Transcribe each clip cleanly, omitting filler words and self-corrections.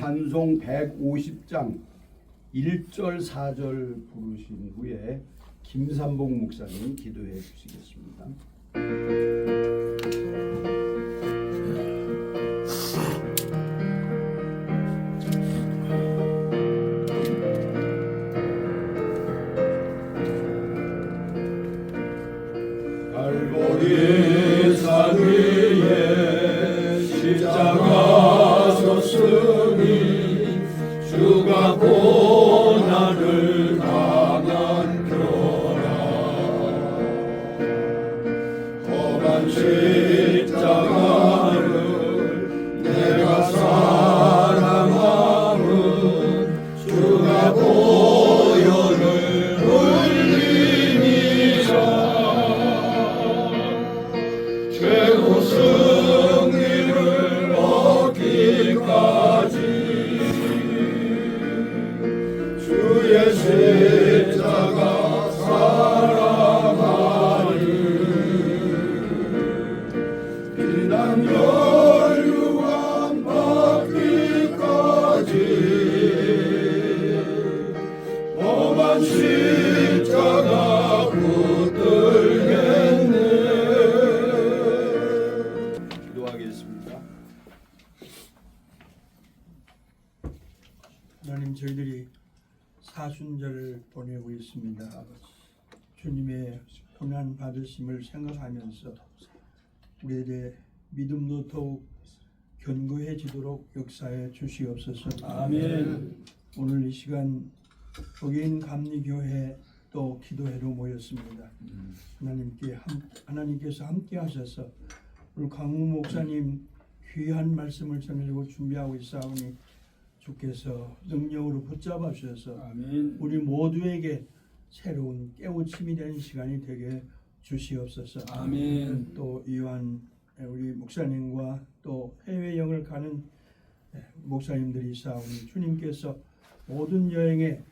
찬송 150장 1절 4절 부르신 후에 김삼복 목사님 기도해 주시겠습니다. 갈보리 산 위에 십자가 섰으니 주가 고난을 당한표라. 험한 십자가를 내가 사랑함은 주가 보혈을 흘리니라. 최고 승리를 얻기까지 주의 십자가 사랑하리. 비난 멸류관 받기까지 험한 십자가 붙들겠네. 기도하겠습니다. 하나님, 저희들이 사순절을 보내고 있습니다. 주님의 고난 받으심을 생각하면서 우리들의 믿음도 더욱 견고해지도록 역사해 주시옵소서. 아멘. 오늘 이 시간 복인 감리교회 또 기도회로 모였습니다. 하나님께서 함께 하셔서 오늘 강우 목사님 귀한 말씀을 전하려고 준비하고 있사오니 주께서 능력으로 붙잡아 주셔서 아멘. 우리 모두에게 새로운 깨우침이 되는 시간이 되게 주시옵소서. 아멘. 또 이완 우리 목사님과 또 해외여행을 가는 목사님들이 있사오니 주님께서 모든 여행에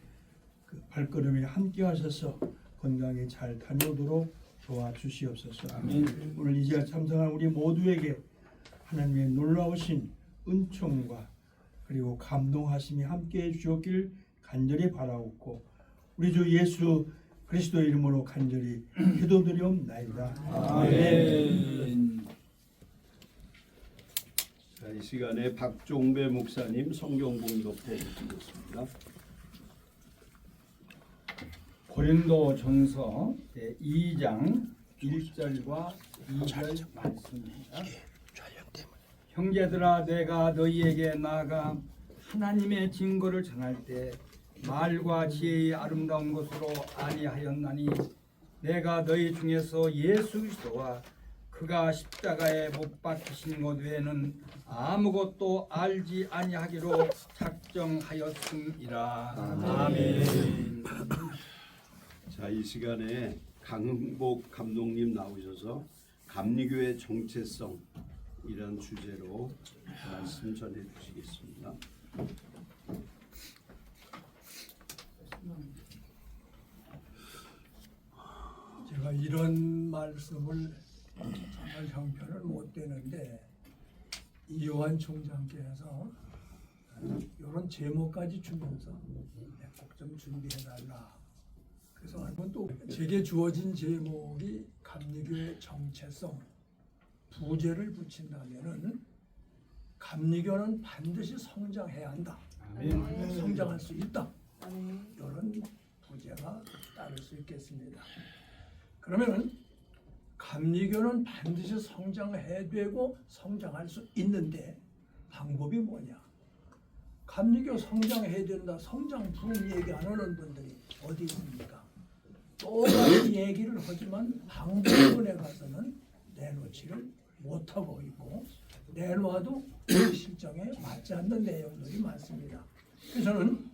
그 발걸음에 함께 하셔서 건강히 잘 다녀오도록 도와주시옵소서. 아멘. 오늘 이 시간 참석한 우리 모두에게 하나님의 놀라우신 은총과 그리고 감동하심이 함께해 주셨길 간절히 바라옵고 우리 주 예수 그리스도 이름으로 간절히 기도드리옵나이다. 아멘. 자, 이 시간에 박종배 목사님 성경 봉독해 주시겠습니다. 고린도전서 2장 1절과 2절 말씀입니다. 형제들아, 내가 너희에게 나아가 하나님의 증거를 전할 때 말과 지혜의 아름다운 것으로 아니하였나니 내가 너희 중에서 예수 그리스도와 그가 십자가에 못 박히신 것 외에는 아무것도 알지 아니하기로 작정하였음이라. 아멘. 자, 이 시간에 강흥복 감독님 나오셔서 감리교회 정체성 이런 주제로 말씀 전해 주시겠습니다. 제가 이런 말씀을 정말 형편을 못 되는데 이요한 총장께서 이런 제목까지 주면서 꼭 좀 준비해달라. 그래서 한번 또 제게 주어진 제목이 감리교의 정체성, 부제를 붙인다면은 감리교는 반드시 성장해야 한다. 성장할 수 있다. 이런 부제가 따를 수 있겠습니다. 그러면은 감리교는 반드시 성장해야 되고 성장할 수 있는데 방법이 뭐냐? 감리교 성장해야 된다. 성장 부흥 얘기 안 하는 분들이 어디 있습니까? 똑같이 얘기를 하지만 방법론에 가서는 내놓지를 못하고 있고 내놓아도 실정에 맞지 않는 내용들이 많습니다. 그래서 저는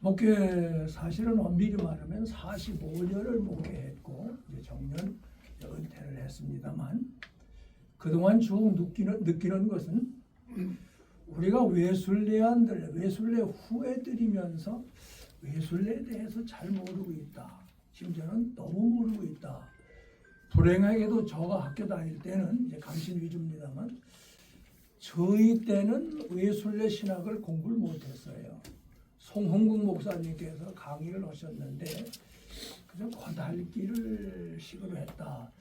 목회 사실은 엄밀히 말하면 45년을 목회했고 이제 정년 은퇴를 했습니다만 그동안 쭉 느끼는 것은 우리가 외순례한들, 외순례 후회드리면서 외순례에 대해서 잘 모르고 있다. 심지어는 너무 모르고 있다. 불행하게도 저가 학교 다닐 때는 이제 강신 위주입니다만 저희 때는 외술래 신학을 공부를 못했어요. 송홍국 목사님께서 강의를 하셨는데 그저 거달기를 식으로 했다.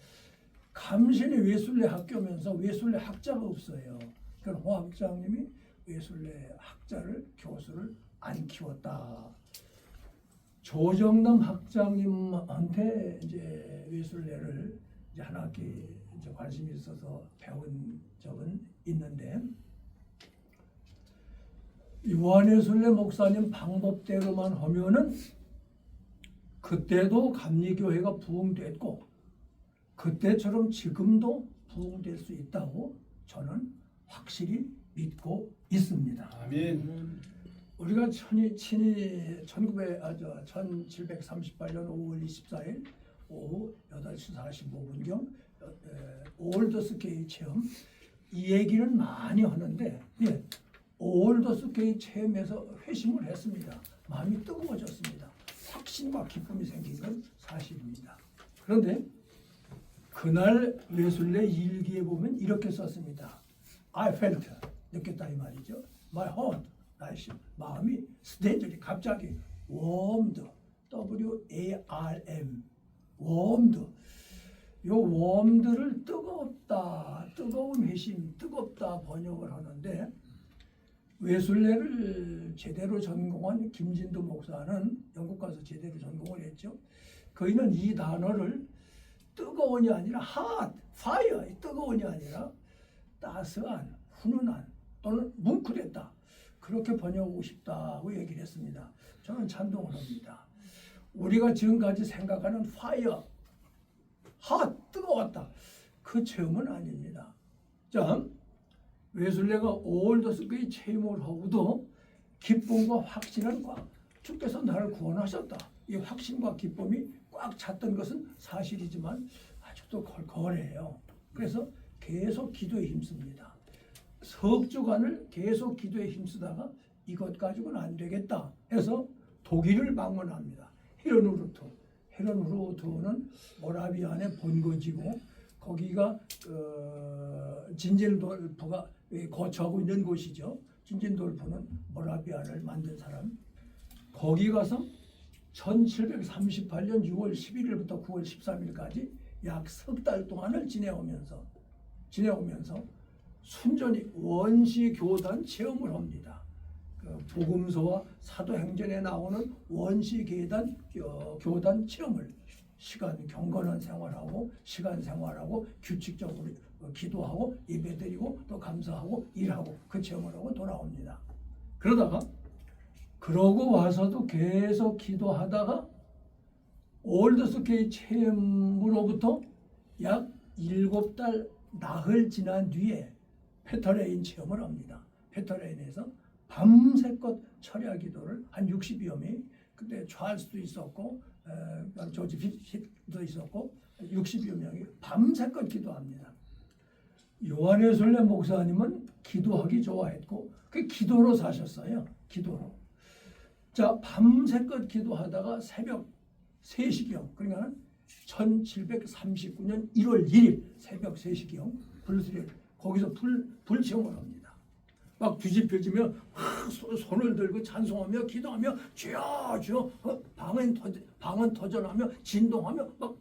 감신이 외술래 학교면서 외술래 학자가 없어요. 그러니까 홍 학장님이 외술래 학자를 교수를 안 키웠다. 조정남 학장님한테 이제 외술래를 이제 한 학기 이제 관심이 있어서 배운 적은 있는데 요한예술래 목사님 방법대로만 하면은 그때도 감리교회가 부흥됐고 그때처럼 지금도 부흥될 수 있다고 저는 확실히 믿고 있습니다. 아멘. 우리가 1738년 5월 24일 오후 8시 45분경 올더스케이 체험 이 얘기는 많이 하는데 올더스케이 체험에서 회심을 했습니다. 마음이 뜨거워졌습니다. 확신과 기쁨이 생긴 건 사실입니다. 그런데 그날 외술래 일기에 보면 이렇게 썼습니다. I felt, 느꼈다 이 말이죠. My heart, 나의 마음이 스테이저리 갑자기 warmed, W-A-R-M, warmed. 요 warmed를 뜨겁다, 뜨거운 회심, 뜨겁다 번역을 하는데 외술래를 제대로 전공한 김진도 목사는 영국 가서 제대로 전공을 했죠. 그이는 이 단어를 뜨거운이 아니라 hot, fire, 뜨거운이 아니라 따스한, 훈훈한 또는 뭉클했다. 그렇게 번역하고 싶다고 얘기를 했습니다. 저는 찬동을 합니다. 우리가 지금까지 생각하는 fire, hot, 뜨거웠다. 그 체험은 아닙니다. 자, 외술래가 올더스케이 체험을 하고도 기쁨과 확신은 주께서 나를 구원하셨다. 이 확신과 기쁨이 꽉 찼던 것은 사실이지만 아직도 걸걸해요. 그래서 계속 기도에 힘씁니다. 석 주간을 계속 기도에 힘쓰다가 이것 가지고는 안 되겠다 해서 독일을 방문합니다. 헤르누르트는 모라비안의 본거지고 거기가 진젠돌프가 거처하고 있는 곳이죠. 진젠돌프는 모라비안을 만든 사람. 거기 가서 1738년 6월 11일부터 9월 13일까지 약 석 달 동안을 지내오면서 순전히 원시교단 체험을 합니다. 그 복음서와 사도행전에 나오는 원시교단 체험을 시간 경건한 생활하고 시간 생활하고 규칙적으로 기도하고 예배드리고 또 감사하고 일하고 그 체험을 하고 돌아옵니다. 그러고 와서도 계속 기도하다가 올더스케이 체험으로부터 약 7달 나흘 지난 뒤에 페터레인 체험을 합니다. 페터레인에서 밤새껏 철야 기도를 한 60여 명이 그때 찰스도 있었고 조지 핏도 있었고 60여 명이 밤새껏 기도합니다. 요한예술래 목사님은 기도하기 좋아했고 그 기도로 사셨어요. 기도로. 자, 밤새껏 기도하다가 새벽 3시경 그러니까 1739년 1월 1일 새벽 3시경 불수를 거기서 불체험을 합니다. 막 뒤집혀지며 손을 들고 찬송하며 기도하며 주여 주여 방언 터져나며 진동하며 막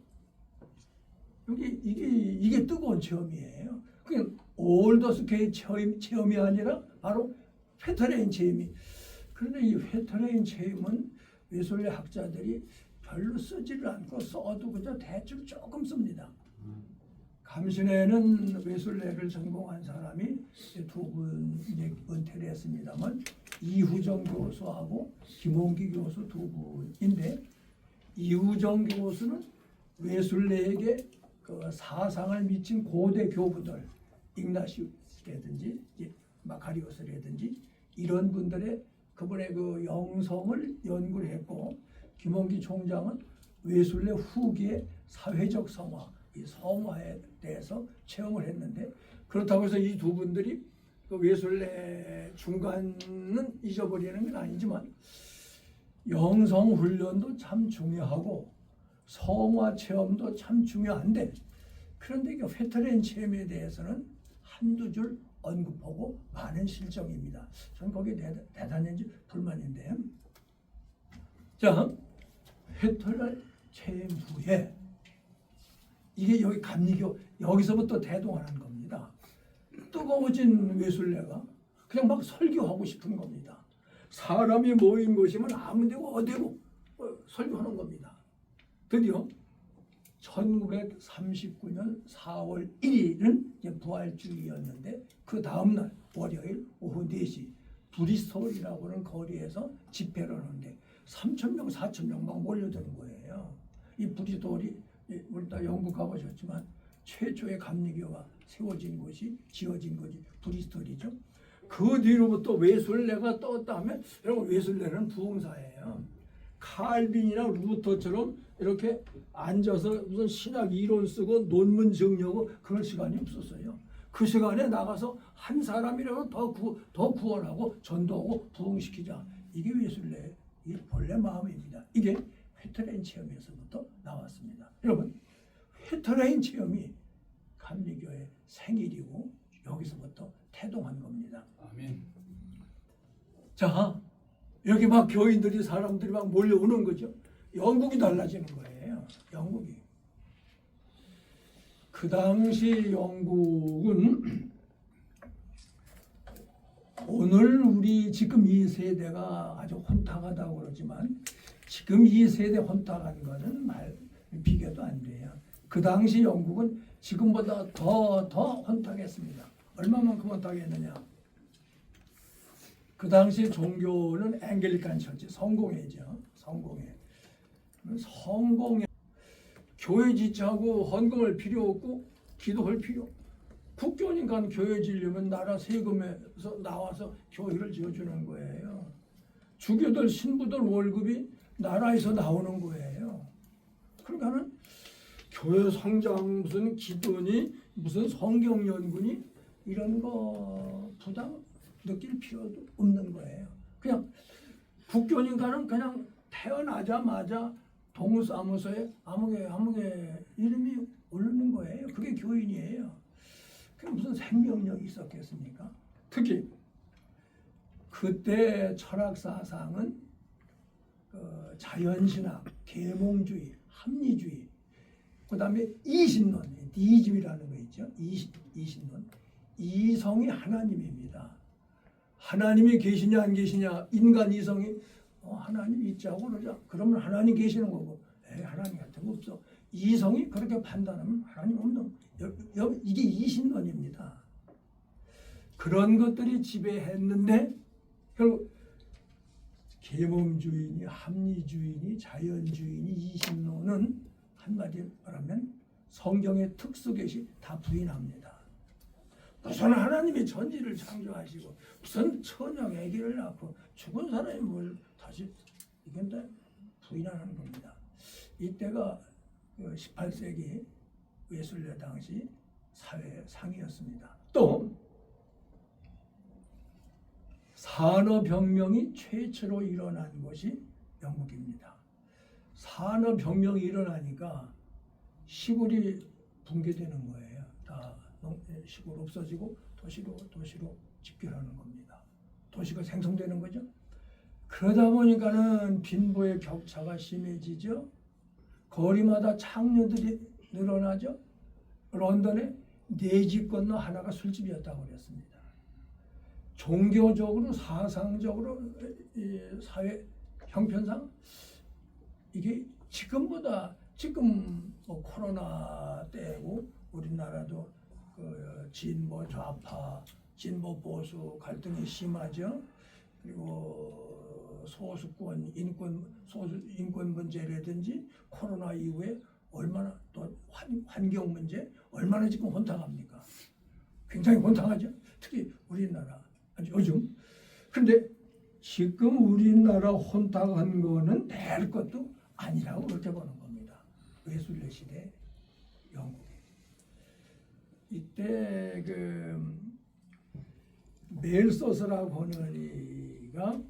이게 뜨거운 체험이에요. 그게 올더스케이 체험이 아니라 바로 페터레인 체험이. 그런데 이 페터레인 체험은 외술래 학자들이 별로 쓰지를 않고 써도 그저 대충 조금 씁니다. 감신회는 외술래를 전공한 사람이 두 분 이제 은퇴를 했습니다만 이후정 교수하고 김홍기 교수 두 분인데 이후정 교수는 외술래에게 그 사상을 미친 고대 교부들 ig나시우스라든지 마카리오스라든지 이런 분들의 그분의 그 영성을 연구를 했고 김홍기 총장은 외술래 후기의 사회적 성화, 이 성화에 대해서 체험을 했는데 그렇다고 해서 이 두 분들이 그 외술래 중간은 잊어버리는 건 아니지만 영성 훈련도 참 중요하고 성화 체험도 참 중요한데 그런데 이 페터레인 체험에 대해서는 한두 줄 언급하고 많은 실정입니다. 저는 거기에 대단한지 불만인데, 자, 히틀러 퇴임 후에 이게 여기 감리교 여기서부터 대동하는 겁니다. 뜨거워진 웨슬레가 그냥 막 설교하고 싶은 겁니다. 사람이 모인 곳이면 아무 데고 어디고 설교하는 겁니다. 드디어 1939년 4월 1일은 부활주의였는데 그 다음날 월요일 오후 4시 브리스톨이라고 하는 거리에서 집회를 하는데 3,000명, 4,000명 막 몰려드는 거예요. 이 브리스톨이 우리 다 영국 가보셨지만 최초의 감리교가 세워진 곳이 지어진 곳이 브리스톨이죠. 그 뒤로부터 웨슬레가 떴다 하면 여러분 웨슬레는 부흥사예요. 칼빈이나 루터처럼 이렇게 앉아서 무슨 신학 이론 쓰고 논문 정리하고 그럴 시간이 없었어요. 그 시간에 나가서 한 사람이라도 더 구원하고 전도하고 부흥시키자. 이게 웨슬레의 본래 마음입니다. 이게 회트레인 체험에서부터 나왔습니다. 여러분, 회트레인 체험이 감리교의 생일이고 여기서부터 태동한 겁니다. 아멘. 자, 여기 막 교인들이 사람들이 막 몰려오는 거죠. 영국이 달라지는 거예요. 영국이. 그 당시 영국은 오늘 우리 지금 이 세대가 아주 혼탁하다고 그러지만 지금 이 세대 혼탁한 거는 비교도 안 돼요. 그 당시 영국은 지금보다 더 혼탁했습니다. 얼마만큼 혼탁했느냐. 그 당시 종교는 앵글리칸 처치, 성공회죠. 성공회. 교회 지체하고 헌금할 필요 없고 기도할 필요. 국교님 간 교회 지려면 나라 세금에서 나와서 교회를 지어주는 거예요. 주교들 신부들 월급이 나라에서 나오는 거예요. 그러니까는 교회 성장 무슨 기도니 무슨 성경 연구니 이런 거 부담 느낄 필요도 없는 거예요. 그냥 국교님과는 그냥 태어나자마자 동사무소에 아무개 이름이 오르는 거예요. 그게 교인이에요. 그게 무슨 생명력이 있었겠습니까? 특히 그때 철학 사상은 자연신학, 계몽주의, 합리주의, 그 다음에 이신론, 디즘이라는 거 있죠. 이신론. 이성이 하나님입니다. 하나님이 계시냐 안 계시냐, 인간 이성이 하나님 있자고 그러자. 그러면 하나님 계시는 거고, 하나님 같은 거 없어. 이성이 그렇게 판단하면 하나님 없는, 이게 이신론입니다. 그런 것들이 지배했는데 결국 계몽주의니 합리주의니 자연주의니 이신론은 한마디로 말하면 성경의 특수계시 다 부인합니다. 무슨 하나님이 전지를 창조하시고 무슨 처녀 아기를 낳고 죽은 사람이 뭘 다시 이건 다 부인하는 겁니다. 이때가 18세기 웨슬레 당시 사회 상이었습니다. 또 산업혁명이 최초로 일어난 곳이 영국입니다. 산업혁명이 일어나니까 시골이 붕괴되는 거예요. 다 시골 없어지고 도시로 집결하는 겁니다. 도시가 생성되는 거죠. 그러다 보니까는 빈부의 격차가 심해지죠. 거리마다 창녀들이 늘어나죠. 런던에 4집 건너 하나가 술집이었다고 그랬습니다. 종교적으로 사상적으로 사회 형편상 이게 지금보다 지금 코로나 때고 우리나라도 진보 좌파, 진보 보수 갈등이 심하죠. 그리고 소수권 인권 문제라든지 코로나 이후에 얼마나 또 환경 문제 얼마나 지금 혼탁합니까? 굉장히 혼탁하죠. 특히 우리나라 요즘. 근데 지금 우리나라 혼탁한 거는 될 것도 아니라고 그렇게 보는 겁니다. 웨슬레 시대 영국에. 이때 멜소스라고 하는 이가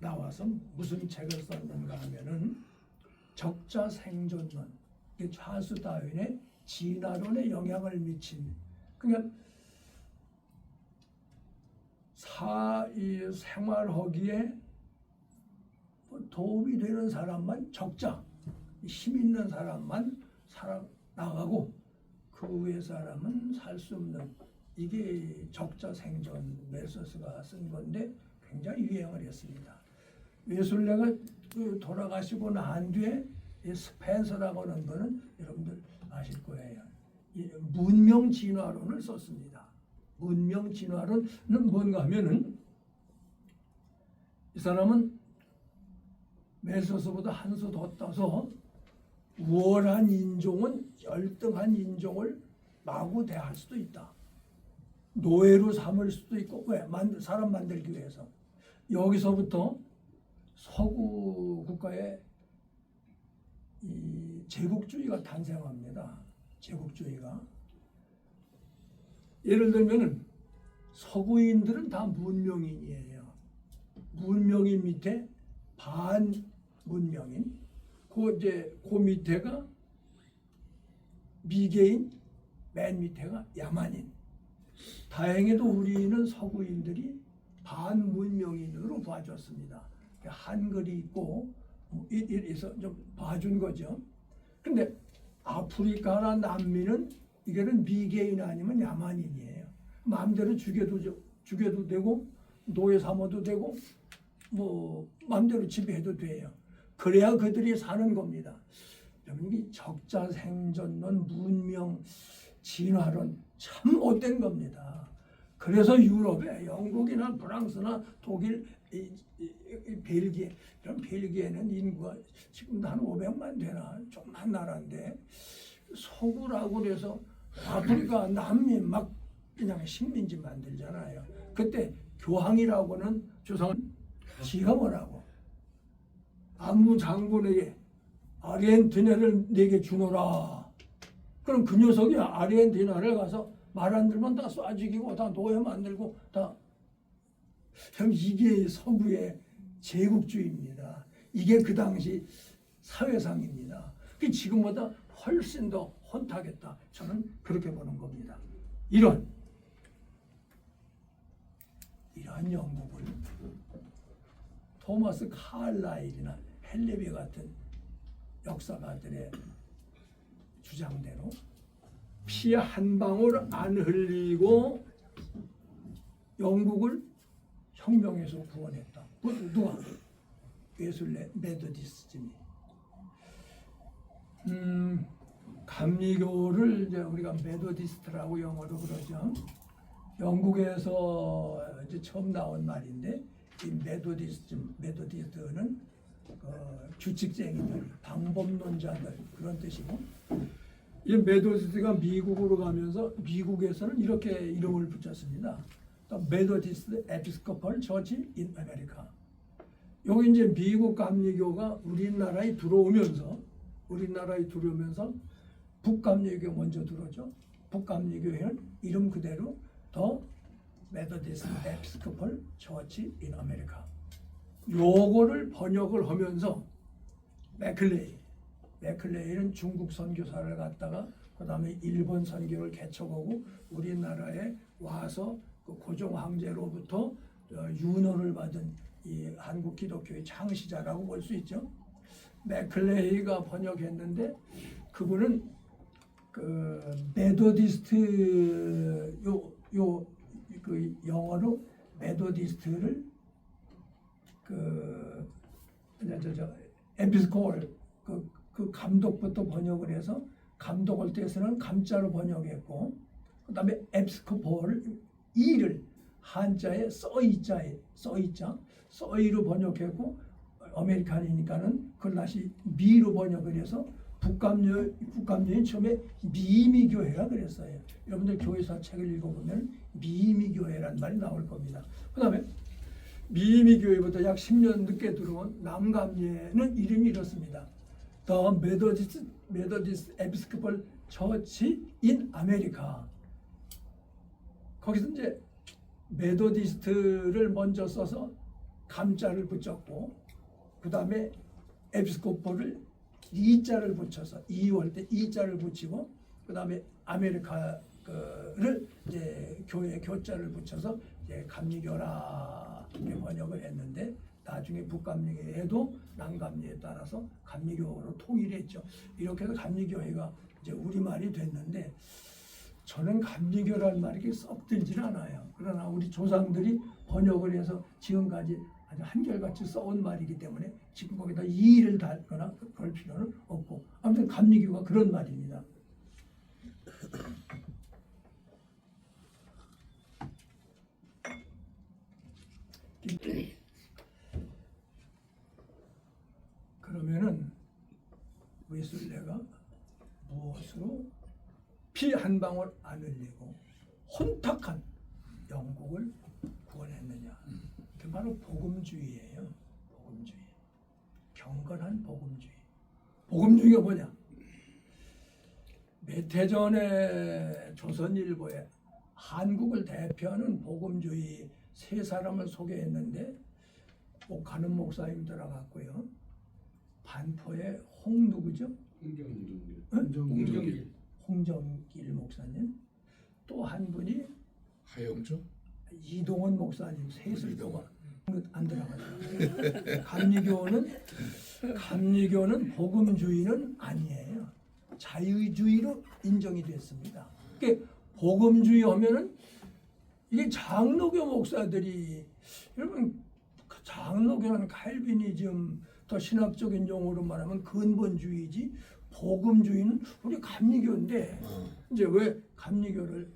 나와서 무슨 책을 썼는가 하면은 적자 생존론, 찰스 다윈의 진화론에 영향을 미친. 그러니까 이 생활하기에 도움이 되는 사람만 적자, 힘 있는 사람만 살아나가고 그 외 사람은 살 수 없는, 이게 적자 생존 멜소스가 쓴 건데 굉장히 유행을 했습니다. 웨슬레가 돌아가시고 난 뒤에 이 스펜서라고 하는 거는 여러분들 아실 거예요. 이 문명 진화론을 썼습니다. 문명 진화론은 뭔가 하면은 이 사람은 멜소스보다 한 수 더 떠서 우월한 인종은 열등한 인종을 마구 대할 수도 있다. 노예로 삼을 수도 있고, 왜? 사람 만들기 위해서. 여기서부터 서구 국가의 이 제국주의가 탄생합니다. 제국주의가. 예를 들면은 서구인들은 다 문명인이에요. 문명인 밑에 반문명인, 그 밑에가 미개인, 맨 밑에가 야만인. 다행히도 우리는 서구인들이 반문명인으로 봐줬습니다. 한글이 있고 이래서 좀 봐준 거죠. 근데 아프리카나 남미는 이게는 미개인 아니면 야만인이에요. 마음대로 죽여도 되고 노예 삼아도 되고 뭐 마음대로 지배해도 돼요. 그래야 그들이 사는 겁니다. 여러분, 이 적자 생존론, 문명 진화론 참 못된 겁니다. 그래서 유럽에 영국이나 프랑스나 독일, 벨기에, 이런 벨기에는 인구가 지금 한 500만 되나 좀만 나라인데 서구라고 그래서 아프리카, 남미 막 그냥 식민지 만들잖아요. 그때 교황이라고는 조상은 지가 뭐라고 안무 장군에게 아르헨티나를 내게 주노라. 그럼 그 녀석이 아르헨티나를 가서 말 안 들면 다 쏴 죽이고 다 노예 만들고 다. 이게 서구의 제국주의입니다. 이게 그 당시 사회상입니다. 지금보다 훨씬 더 혼탁했다. 저는 그렇게 보는 겁니다. 이런 영국을 토마스 칼라일이나 헬레비 같은 역사가들의 주장대로 피 한 방울 안 흘리고 영국을 혁명에서 구원했다. 누가? 웨슬레 메더디스즘이. 감리교를 이제 우리가 메더디스트라고 영어로 그러죠. 영국에서 이제 처음 나온 말인데 이 메더디스트는 규칙쟁이들, 방법론자들 그런 뜻이고, 이 메더디스트가 미국으로 가면서 미국에서는 이렇게 이름을 붙였습니다. 메더디스트 에피스코펄 처치 인 아메리카. 여기 이제 미국 감리교가 우리나라에 들어오면서 북감리교 먼저 들어오죠. 북감리교회는 이름 그대로 더 메더디스트 에피스코펄 처치 인 아메리카. 요거를 번역을 하면서 맥클레이는 중국 선교사를 갖다가 그 다음에 일본 선교를 개척하고 우리나라에 와서 그 고종 황제로부터 윤호를 받은 이 한국 기독교의 창시자라고 볼 수 있죠. 맥클레이가 번역했는데 그분은 그 메더디스트 그 영어로 메더디스트를 에피스콜 그 감독부터 번역을 해서 감독을 떼서는 감자로 번역했고, 그다음에 에피스코폴 이를 한자에 써이로 번역했고, 아메리칸이니까는 그걸 다시 미로 번역을 해서 북감료인 처음에 미미교회라 그랬어요. 여러분들 교회사 책을 읽어보면 미미교회란 말이 나올 겁니다. 그다음에 미미교회부터 약 10년 늦게 들어온 남감리에는 이름이 이렇습니다. The Methodist Episcopal Church in America. 거기서 이제 메더디스트를 먼저 써서 감자를 붙였고, 그 다음에 에피스코폴을 이자를 붙여서 이월 때 이자를 붙이고, 그 다음에 아메리카를 이제 교회 교자를 붙여서 이제 감리교라 이렇게 번역을 했는데 나중에 북감리교회도 남감리에 따라서 감리교로 통일했죠. 이렇게 해서 감리교회가 이제 우리말이 됐는데 저는 감리교라는 말이 그렇게 썩 들지는 않아요. 그러나 우리 조상들이 번역을 해서 지금까지 아주 한결같이 써온 말이기 때문에 지금 거기다 이의를 달거나 그럴 필요는 없고 아무튼 감리교가 그런 말입니다. 그러면은 웨슬레가 무엇으로 피 한 방울 안 흘리고 혼탁한 영국을 구원했느냐? 그 바로 복음주의예요. 복음주의. 경건한 복음주의. 복음주의가 뭐냐? 몇 해 전에 조선일보에 한국을 대표하는 복음주의 세 사람을 소개했는데 옥하는 목사님 들어갔고요. 반포의 누구죠? 홍정길 목사님. 또 한 분이 하영조? 이동원 목사님. 셋을 동안 안 들어가요. 감리교는 복음주의는 아니에요. 자유주의로 인정이 됐습니다. 그러니까 복음주의 하면은 이게 장로교 목사들이 여러분 장로교는 칼비니즘 더 신학적인 용어로 말하면 근본주의지 복음주의는 우리 감리교인데 이제 왜 감리교를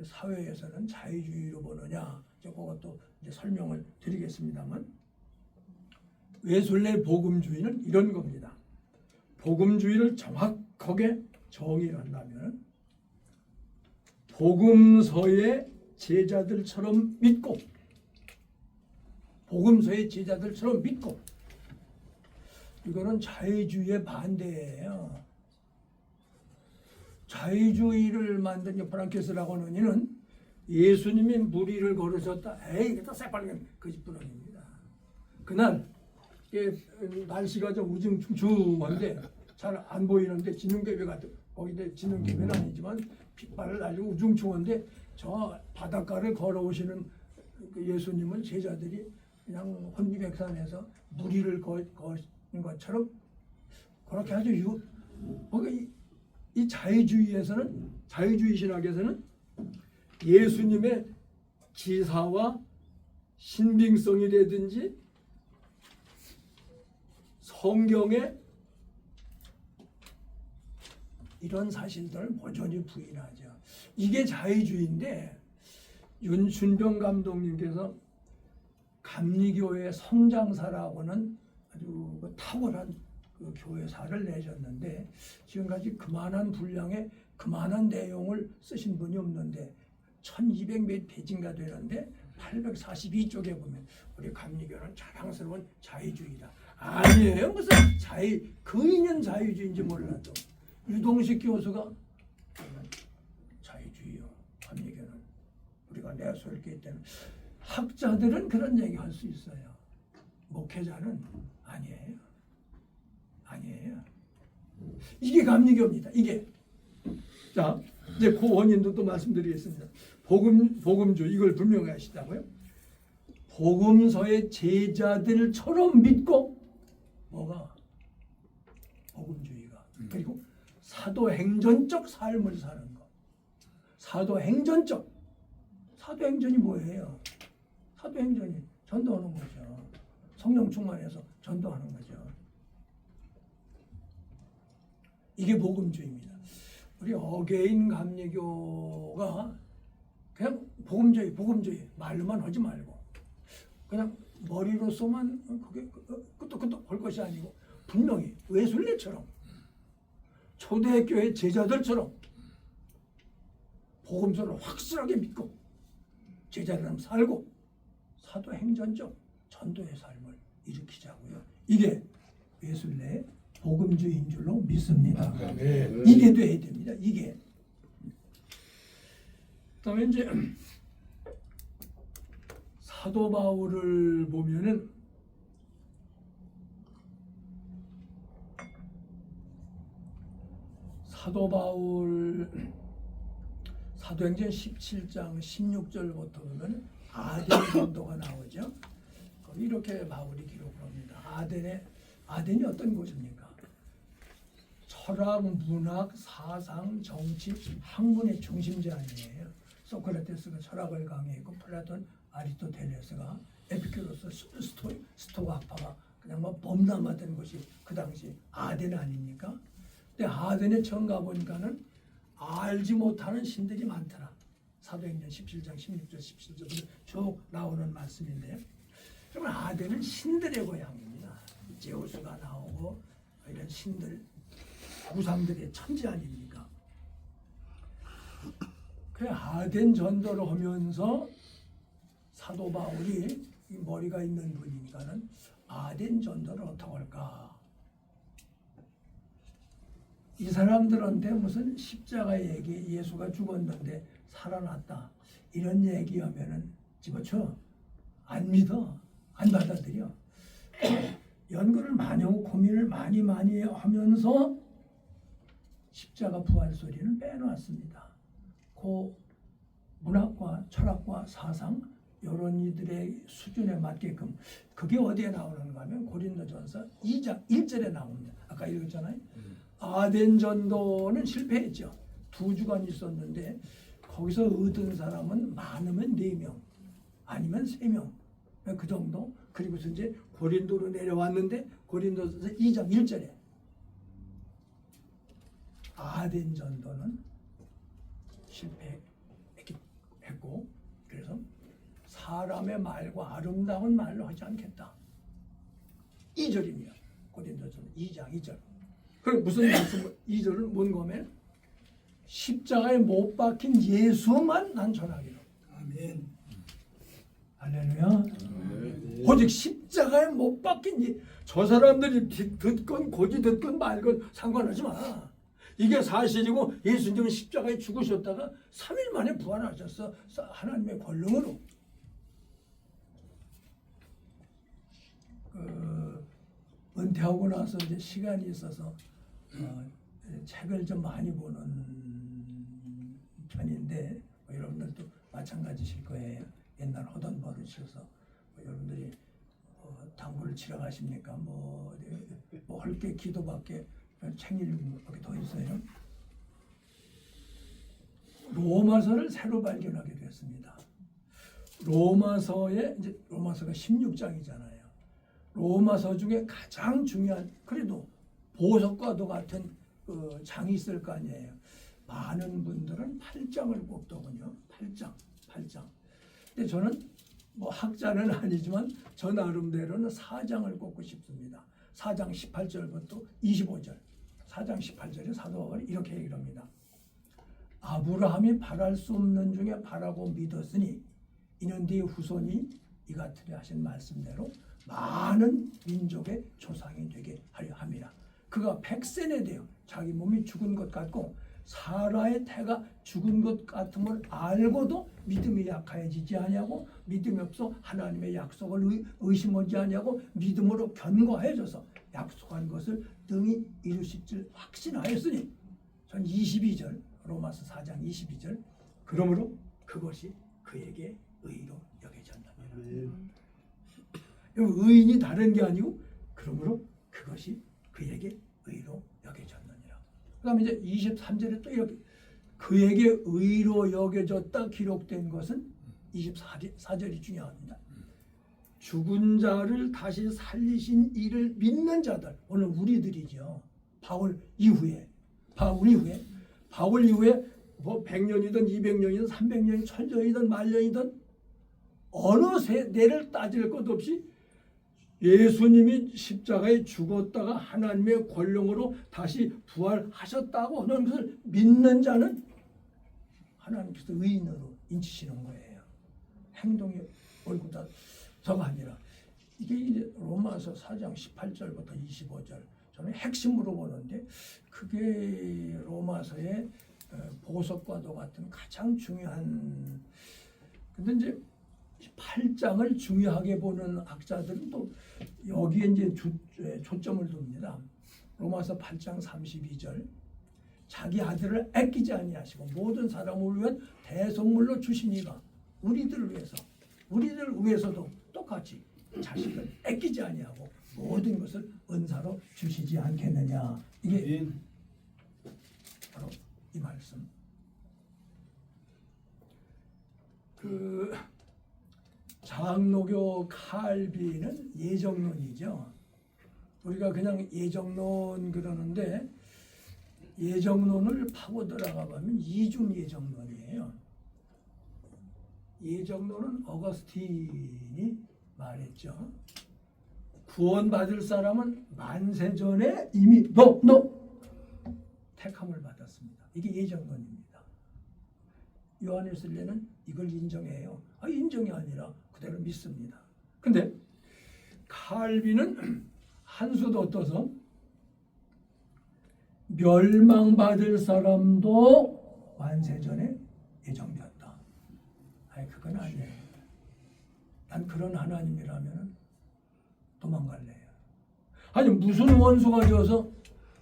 사회에서는 자유주의로 보느냐 그것도 이제 설명을 드리겠습니다만 웨슬레 복음주의는 이런 겁니다. 복음주의를 정확하게 정의를 한다면 복음서의 제자들처럼 믿고 복음서의 제자들처럼 믿고 이거는 자유주의의 반대예요. 자유주의를 만든 프랑케스라고는 이는 예수님이 무리를 걸으셨다. 에이, 이게 다 새빨간 거짓부렁입니다. 그날 날씨가 좀 우중충중한데 잘 안 보이는데 진눈개비 같은 거기다 진눈개비는 아니지만 핏발을 날리고 우중충한데 저 바닷가를 걸어오시는 그 예수님은 제자들이 그냥 혼미백산에서 무리를 거는 것처럼 그렇게 하죠. 이 자유주의에서는 자유주의 신학에서는 예수님의 기사와 신빙성이라든지 성경의 이런 사실들을 모조리 부인하죠. 이게 자유주의인데 윤춘병 감독님께서 감리교회 성장사라고는 아주 탁월한 그 교회사를 내셨는데 지금까지 그만한 분량의 그만한 내용을 쓰신 분이 없는데 1200몇 페이지인가 되는데 842쪽에 보면 우리 감리교는 자랑스러운 자유주의다. 아니에요. 무슨 거인은 자유주의인지 몰라도 유동식 교수가 자유주의요. 감리교는 우리가 내세울 게 있다는 학자들은 그런 얘기 할 수 있어요. 목회자는 아니에요. 이게 감리교입니다. 이게. 자, 이제 그 원인도 또 말씀드리겠습니다. 복음주의 이걸 분명하시다고요. 복음서의 제자들처럼 믿고 뭐가 복음주의가 그리고 사도행전적 삶을 사는 거. 사도행전이 뭐예요? 사도행전이 전도하는 거죠. 성령 충만해서 전도하는 거죠. 이게 복음주의입니다. 우리 어게인 감리교가 그냥 복음주의 말로만 하지 말고 그냥 머리로서만 그게 끄떡끄떡 할 것이 아니고 분명히 웨슬레처럼 초대교회 제자들처럼 복음서를 확실하게 믿고 제자들처럼 살고 사도행전적 전도의 삶을 일으키자고요. 이게 웨슬레의 복음주의인 줄로 믿습니다. 이게 돼야 됩니다. 이게. 그다음에 이제 사도 바울을 보면은 사도 바울 사도행전 17장 16절부터 보면 아덴 전도가 나오죠. 그럼 이렇게 바울이 기록을 합니다. 아덴이 어떤 곳입니까? 철학, 문학, 사상, 정치, 학문의 중심지 아니에요. 소크라테스가 철학을 강의했고 플라톤, 아리스토텔레스가 에피큐로스, 스토아파가 그냥 뭐 범람하던 곳이 그 당시 아덴 아닙니까? 근데 아덴에 처음 가보니까는 알지 못하는 신들이 많더라. 사도행전 17장 16절 17절부터 쭉 나오는 말씀인데요. 그러면 아덴은 신들의 고향입니다. 제우스가 나오고 이런 신들, 우상들의 천지 아닙니까? 그 아덴 전도를 하면서 사도 바울이 이 머리가 있는 분이니까는 아덴 전도를 어떻게 할까? 이 사람들한테 무슨 십자가 얘기, 예수가 죽었는데 살아났다 이런 얘기하면은 집어쳐 안 믿어, 안 받아들여. 연구를 많이 하고 고민을 많이 하면서 십자가 부활 소리는 빼놓았습니다. 그 문학과 철학과 사상 이런 이들의 수준에 맞게끔 그게 어디에 나오는가 하면 고린도전서 2장 1절에 나옵니다. 아까 읽었잖아요. 아덴 전도는 실패했죠. 2주간 있었는데 거기서 얻은 사람은 많으면 4명 아니면 3명 그 정도. 그리고서 이제 고린도로 내려왔는데 고린도전서 2장 1절에 아덴 전도는 실패했고 그래서 사람의 말과 아름다운 말로 하지 않겠다. 2절입니다. 고린도전서 2장 2절. 그럼 무슨 말씀? 2절은 뭔가 하면 십자가에 못 박힌 예수만 난 전하기로. 아멘. 할렐루야. 오직 십자가에 못 박힌 저 사람들이 듣건 고지 듣건 말건 상관하지 마. 이게 사실이고 예수님은 십자가에 죽으셨다가 3일 만에 부활하셨어. 하나님의 권능으로. 은퇴하고 나서 이제 시간이 있어서 책을 좀 많이 보는 편인데 여러분들도 마찬가지실 거예요. 옛날 하던 버릇이어서 여러분들이 당구를 치러 가십니까? 뭐 할 게 기도밖에 책 읽는 밖에 더 있어요. 로마서를 새로 발견하게 됐습니다. 로마서에 이제 로마서가 16장이잖아요. 로마서 중에 가장 중요한 그래도 보석과도 같은 장이 있을 거 아니에요. 많은 분들은 8장을 꼽더군요. 8장. 근데 저는 뭐 학자는 아니지만 저 나름대로는 4장을 꼽고 싶습니다. 4장 18절부터 25절. 4장 18절에 사도 바울이 이렇게 얘기를 합니다. 아브라함이 바랄 수 없는 중에 바라고 믿었으니 이는 네 후손이 이 같으리 하신 말씀대로 많은 민족의 조상이 되게 하려 함이라. 그가 백세에 되어 자기 몸이 죽은 것 같고 사라의 태가 죽은 것 같음을 알고도 믿음이 약해지지 아니하고 믿음이 없어 하나님의 약속을 의심하지 아니하고 믿음으로 견고해져서 약속한 것을 능히 이루실 줄 확신하였으니 전 22절 로마서 4장 22절 그러므로 그것이 그에게 의로 여겨졌느니라. 의인이 다른 게 아니고 그러므로 그것이 그에게 의로 여겨졌느니라. 그 다음에 이제 23절에 또 이렇게 그에게 의로 여겨졌다 기록된 것은 24절이 중요합니다. 죽은 자를 다시 살리신 이를 믿는 자들, 오늘 우리들이죠. 바울 이후에 뭐 100년이든 200년이든 300년이든 1000년이든 만년이든 어느 세대를 따질 것 없이 예수님이 십자가에 죽었다가 하나님의 권능으로 다시 부활하셨다고 하는 것을 믿는 자는 하나님께서 의인으로 인치시는 거예요. 행동이 옳고다서가 아니라 이게 이제 로마서 4장 18절부터 25절 저는 핵심으로 보는데 그게 로마서의 보석과도 같은 가장 중요한. 근데 이제 8장을 중요하게 보는 학자들은 또 여기에 이제 초점을 둡니다. 로마서 8장 32절 자기 아들을 아끼지 아니하시고 모든 사람을 위한 대속물로 주시니가 우리들을 위해서 우리들 위해서도 똑같이 자식을 아끼지 아니하고 모든 것을 은사로 주시지 않겠느냐. 이게 바로 이 말씀. 그 장로교 칼빈은 예정론이죠. 우리가 그냥 예정론 그러는데 예정론을 파고 들어가 보면 이중 예정론이에요. 예정론은 어거스틴이 말했죠. 구원받을 사람은 만세 전에 이미 너 택함을 받았습니다. 이게 예정론입니다. 요한의 례는 이걸 인정해요. 인정이 아니라 그대로 믿습니다. 근데 칼빈은 한 수 더 떠서 멸망받을 사람도 만세 전에 예정되었다. 그건 아니에요. 난 그런 하나님이라면 도망갈래요. 아니 무슨 원수가 져서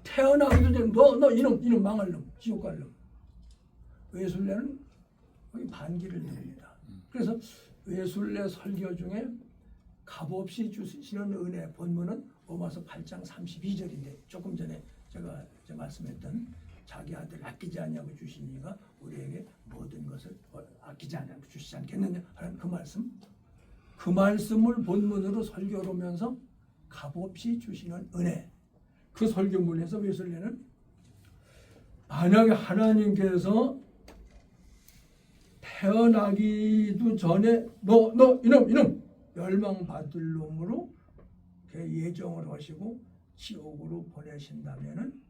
태어나기도 전에 너 이놈 망할 놈, 지옥 갈 놈. 외술래는 거기 반기를 듭니다. 그래서 외술래 설교 중에 값없이 주시는 은혜 본문은 로마서 8장 32절인데 조금 전에 제가 말씀했던 자기 아들 아끼지 않냐고 주시니가 우리에게 모든 것을 아끼지 않냐고 주시지 않겠느냐 하는 그 말씀. 그 말씀을 본문으로 설교를 하면서 값없이 주시는 은혜. 그 설교문에서 외술래는 만약에 하나님께서 태어나기도 전에 너 이놈 멸망받을 놈으로 예정을 하시고 지옥으로 보내신다면은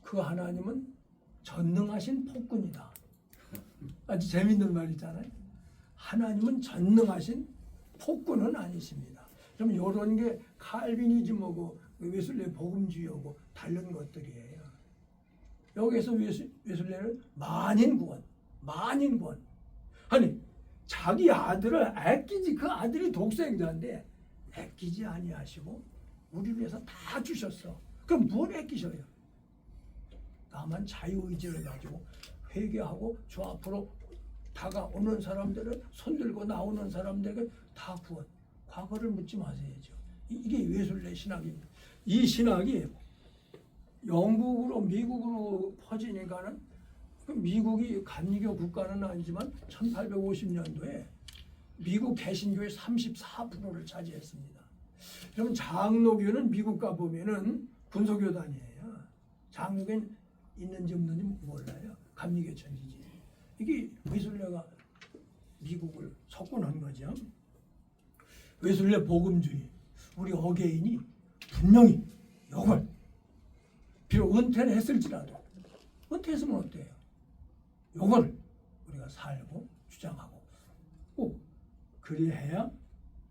그 하나님은 전능하신 폭군이다. 아주 재밌는 말이잖아요. 하나님은 전능하신 폭군은 아니십니다. 그럼 이런 게 칼비니즘하고 외술래 복음주의하고 다른 것들이에요. 여기서 외술래는 만인구원. 아니 자기 아들을 아끼지, 그 아들이 독생자인데 아끼지 아니하시고 우리를 위해서 다 주셨어. 그럼 뭘 아끼셔요? 다만 자유의지를 가지고 회개하고 주 앞으로 다가오는 사람들을 손들고 나오는 사람들에게 다 구원. 과거를 묻지 마세요죠. 이게 외술래 신학입니다. 이 신학이 영국으로 미국으로 퍼지니까는 미국이 감리교 국가는 아니지만 1850년도에 미국 개신교의 34%를 차지했습니다. 여러분 장로교는 미국 가보면은 군소교단이에요. 장로교는 있는지 없는지 몰라요. 감리교 천지지. 이게 외술래가 미국을 석권한 거죠. 외술래 복음주의. 우리 어게인이 분명히 이걸 비록 은퇴를 했을지라도 은퇴했으면 어때요? 이걸 우리가 살고 주장하고 꼭 그리해야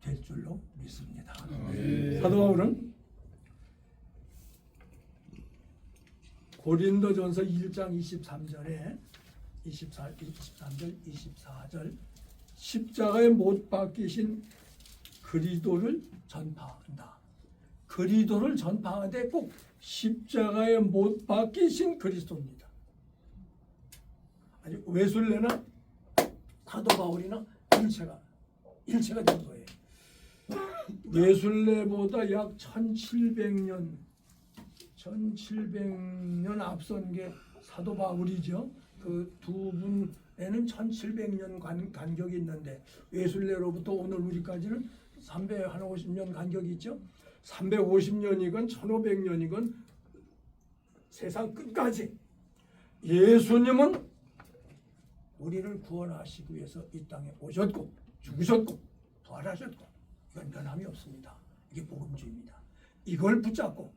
될 줄로 믿습니다. 사도 바울은 고린도전서 1장 23절에 23절 24절 십자가에 못 박히신 그리스도를 전파한다. 그리스도를 전파하는데 꼭 십자가에 못 박히신 그리스도입니다. 아니 외술래나 사도 바울이나 일체가 된 거예요. 외술래보다 약 1700년 앞선 게 사도 바울이죠. 그 두 분에는 1700년 간격이 있는데 외술래로부터 오늘 우리까지는 350년 간격이 있죠. 350년이건 1500년이건 세상 끝까지 예수님은 우리를 구원하시기 위해서 이 땅에 오셨고 죽으셨고 부활하셨고 이건 변함이 없습니다. 이게 복음주의입니다. 이걸 붙잡고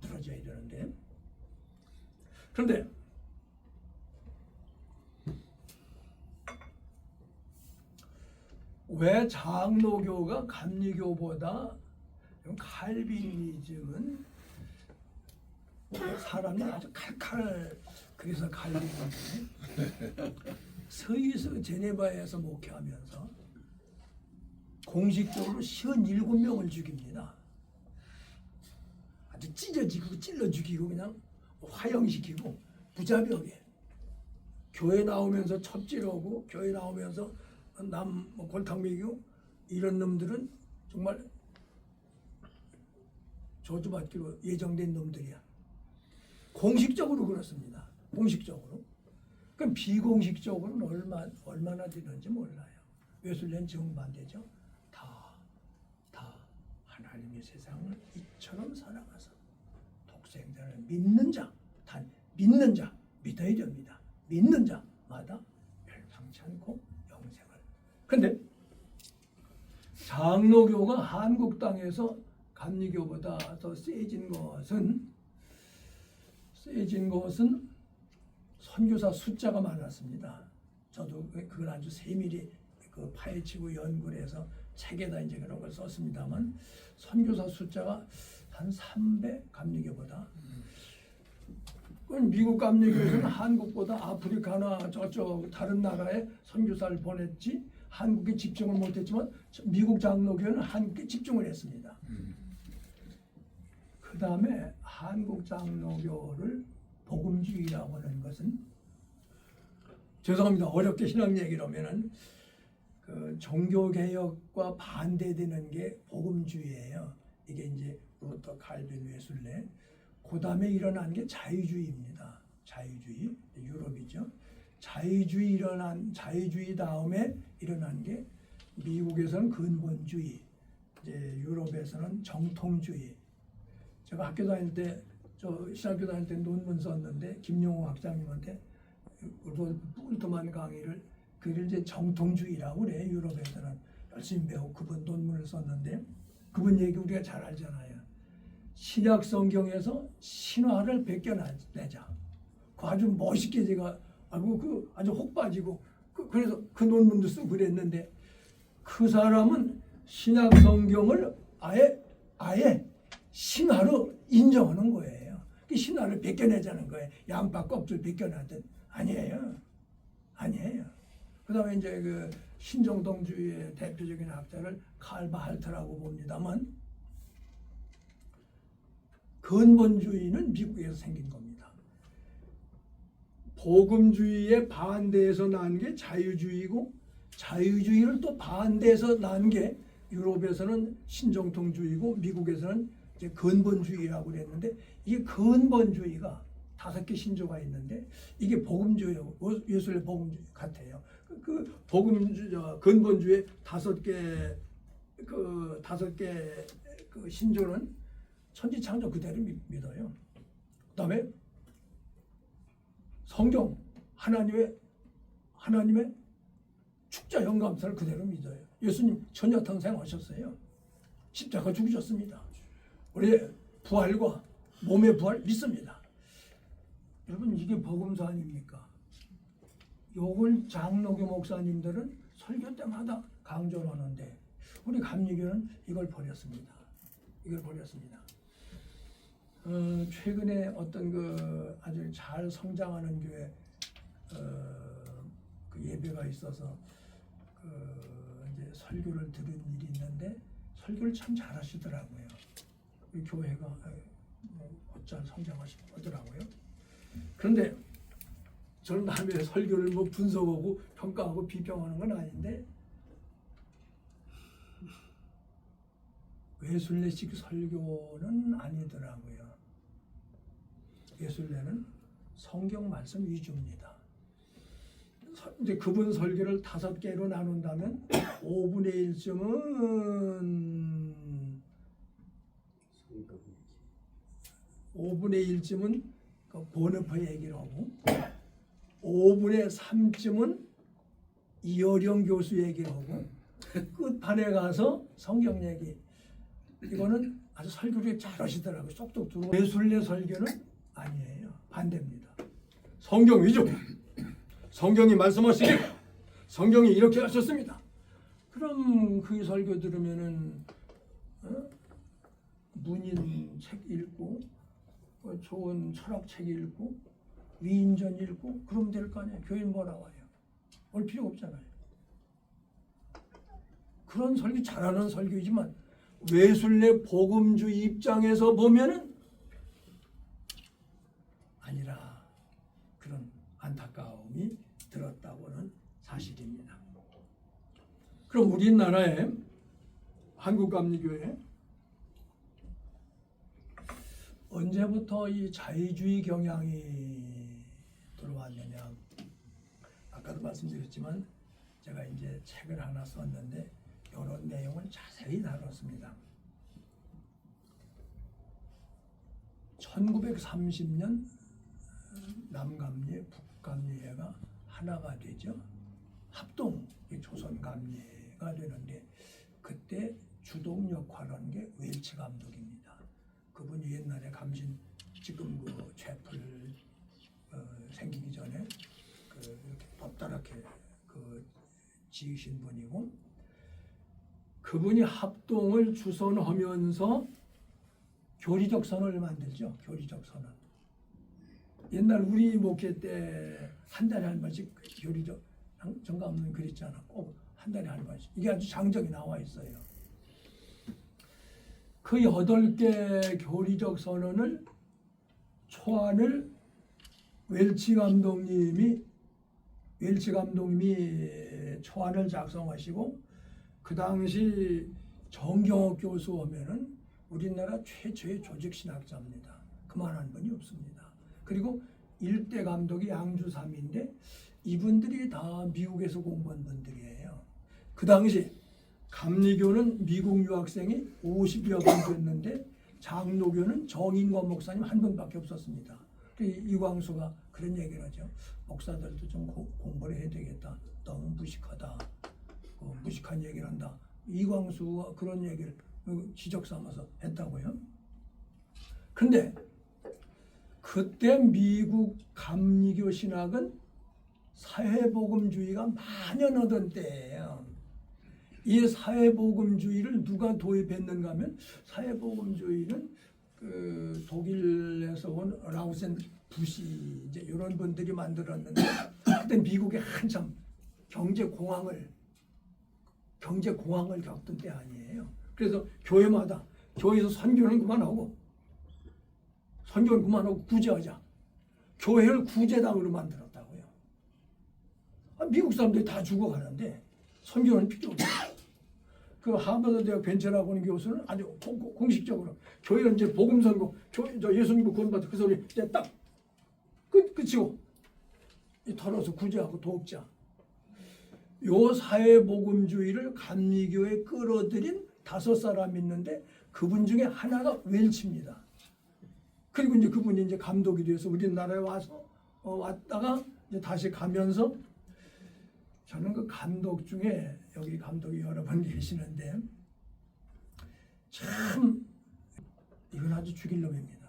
늘어져야 되는데 그런데 왜 장로교가 감리교보다 칼빈이즘은 사람이 아주 칼칼 그래서 칼빈이즘이 스위스 제네바에서 목회하면서 공식적으로 57명을 죽입니다. 아주 찢어지고 찔러 죽이고 그냥 화형시키고 부자벽에 교회 나오면서 첩질하고 교회 나오면서 남 골탕먹이고 이런 놈들은 정말 저주받기로 예정된 놈들이야. 공식적으로 그렇습니다. 공식적으로. 그럼 비공식적으로는 얼마나 되는지 몰라요. 웨슬레는 정반대죠. 다 하나님의 세상을 이처럼 살아가서 독생자를 믿는 자, 단 믿는 자 믿어야 됩니다. 믿는 자마다 멸망치 않고 영생을. 근데 장로교가 한국 땅에서 감리교보다 더 세진 것은 선교사 숫자가 많았습니다. 저도 그걸 아주 세밀히 파헤치고 연구를 해서 책에다 이제 그런 걸 썼습니다만 선교사 숫자가 한 300 감리교보다. 미국 감리교에서는 한국보다 아프리카나 저쪽 다른 나라에 선교사를 보냈지 한국에 집중을 못했지만 미국 장로교는 한국에 집중을 했습니다. 그 다음에 한국 장로교를 복음주의라고 하는 것은 죄송합니다. 어렵게 신앙 얘기를 하면은 그 종교개혁과 반대되는 게 복음주의예요. 이게 이제 루터, 칼빈, 웨슬레. 그 다음에 일어난 게 자유주의입니다. 자유주의, 유럽이죠. 자유주의 다음에 일어난 게 미국에서는 근본주의, 이제 유럽에서는 정통주의. 제가 학교 다닐 때, 신학교 다닐 때 논문 썼는데 김용호 학장님한테 루터만 강의를 그걸 이제 정통주의라고 그래. 유럽에서는 열심히 배우고 그분 논문을 썼는데 그분 얘기 우리가 잘 알잖아요. 신약 성경에서 신화를 베껴내자. 그 아주 멋있게 제가 아주 혹 빠지고 그래서 그 논문도 쓰고 그랬는데 그 사람은 신약 성경을 아예 신화로 인정하는 거예요. 그 신화를 베껴내자는 거예요. 양파 껍질 베껴내듯. 아니에요. 그 다음에 이제 그 신정통주의의 대표적인 학자를 칼 바할트라고 봅니다만 근본주의는 미국에서 생긴 겁니다. 복음주의에 반대해서 난 게 자유주의고 자유주의를 또 반대해서 난 게 유럽에서는 신정통주의고 미국에서는 이제 근본주의라고 그랬는데 이게 근본주의가 5개 신조가 있는데 이게 복음주의하고 예술의 복음주의 같아요. 그 근본주의 5개 그 신조는 천지창조 그대로 믿어요. 그다음에 성경 하나님의 축자 영감사를 그대로 믿어요. 예수님 천녀탄생하셨어요. 십자가 죽으셨습니다. 우리의 부활과 몸의 부활 믿습니다. 여러분 이게 복음서 아닙니까? 요걸 장로교 목사님들은 설교 때마다 강조를 하는데 우리 감리교는 이걸 버렸습니다. 최근에 어떤 그 아주 잘 성장하는 교회 그 예배가 있어서 이제 설교를 들은 일이 있는데 설교를 참 잘하시더라고요. 우리 교회가 어쩌 성장하시더라고요. 그런데 저는 남의 설교를 뭐 분석하고 평가하고 비평하는 건 아닌데 웨슬레식 설교는 아니더라고요. 웨슬레는 성경 말씀 위주입니다. 이제 그분 설교를 5개로 나눈다면 5분의 1쯤은 그 보너파 얘기를 하고 5분의 3쯤은 이어령 교수 얘기를 하고 끝판에 가서 성경 얘기. 이거는 아주 설교를 잘 하시더라고요. 쏙쏙 들어오고 웨슬레 설교는 아니에요. 반대입니다. 성경 위주. 성경이 말씀하시길 성경이 이렇게 하셨습니다. 그럼 그 설교 들으면은 문인 책 읽고 좋은 철학 책 읽고 위인전 읽고 그러면 될 거 아니에요. 교회 뭐 나와요? 올 필요 없잖아요. 그런 설교 잘하는 설교이지만 웨슬레 복음주의 입장에서 보면은 아니라 그런 안타까움이 들었다고는 사실입니다. 그럼 우리나라에 한국감리교회 언제부터 이 자유주의 경향이 들어왔느냐? 아까도 말씀드렸지만 제가 이제 책을 하나 썼는데 이런 내용을 자세히 다뤘습니다. 1930년 남감리, 북감리회가 하나가 되죠. 합동 조선감리회가 되는데 그때 주동 역할하는 게 웰치 감독입니다. 그분이 옛날에 감신 지금 그 죄풀 생기기 전에 이렇게 법다랗게 지으신 분이고, 그분이 합동을 주선하면서 교리적 선언을 만들죠. 교리적 선언. 옛날 우리 목회 때 한 달에 한 번씩 교리적 정감은 그랬잖아. 꼭 한 달에 한 번씩. 이게 아주 장정이 나와 있어요. 그 8개 교리적 선언을 초안을 웰치 감독님이 초안을 작성하시고, 그 당시 정경옥 교수 하면은 우리나라 최초의 조직신학자입니다. 그만한 분이 없습니다. 그리고 일대 감독이 양주삼인데 이분들이 다 미국에서 공부한 분들이에요. 그 당시 감리교는 미국 유학생이 50여 분 됐는데 장로교는 정인권 목사님 한 분밖에 없었습니다. 이광수가 그런 얘기를 하죠. 목사들도 좀 공부를 해야 되겠다. 너무 무식하다. 무식한 얘기를 한다. 이광수가 그런 얘기를 지적 삼아서 했다고요. 근데 그때 미국 감리교 신학은 사회복음주의가 만연하던 때예요. 이 사회복음주의를 누가 도입했는가 하면, 사회복음주의는 그 독일에서 온 라우센 부시 이제 이런 분들이 만들었는데, 그때 미국에 한참 경제 공황을 겪던 때 아니에요. 그래서 교회에서 선교는 그만하고 구제하자. 교회를 구제당으로 만들었다고요. 미국 사람들이 다 죽어가는데 선교는 필요 없어요. 그 하버드 대학 벤처라고 하는 교수는 아주 공식적으로 교회는 이제 복음 선고, 예수 믿고 구원받아 그 소리 이제 딱 끝이고 털어서 구제하고 돕자. 요 사회복음주의를 감리교에 끌어들인 5사람 있는데 그분 중에 하나가 웰치입니다. 그리고 이제 그분이 이제 감독이 돼서 우리나라에 왔다가 이제 다시 가면서, 저는 그 감독 중에 여기 감독이 여러 분 계시는데 참 이건 아주 죽일 놈입니다.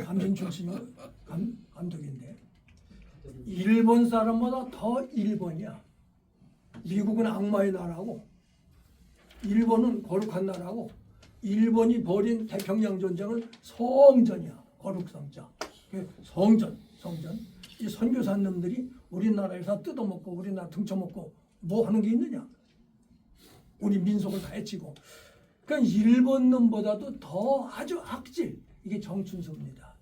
감신 출신이 감독인데 일본 사람보다 더 일본이야. 미국은 악마의 나라고 일본은 거룩한 나라고, 일본이 벌인 태평양 전쟁은 성전이야. 거룩성자. 성전. 이 선교사님들이 우리나라에서 뜯어먹고 우리나라 등쳐먹고 뭐 하는 게 있느냐? 우리 민속을 다 해치고. 그러니까 일본 놈보다도 더 아주 악질. 이게 정춘수입니다.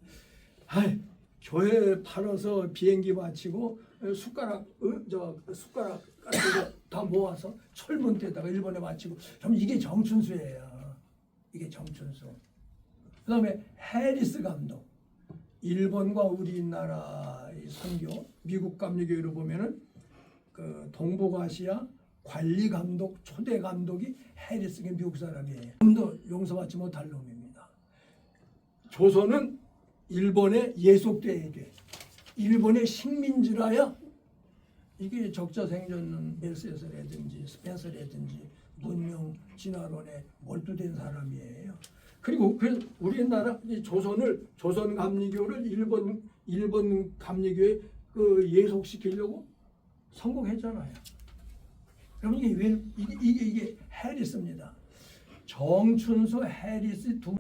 교회 팔아서 비행기 마치고 숟가락 가지고 다 모아서 철문대에다가 일본에 마치고, 좀 이게 정춘수예요. 이게 정춘수. 그다음에 해리스 감독. 일본과 우리나라 선교, 미국 감리교회로 보면은 그 동북아시아 관리 감독, 초대 감독이 해리스가 미국 사람이에요. 좀더 용서받지 못할 놈입니다. 조선은 일본에 예속돼야 돼. 일본의 식민지라야 이게 적자생존 멜세스라든지 스펜서라든지 문명 진화론에 몰두된 사람이에요. 그리고 우리나라 조선 감리교를 일본 감리교에 예속시키려고 성공했잖아요. 그럼 이게 해리스입니다. 정춘수, 해리스 두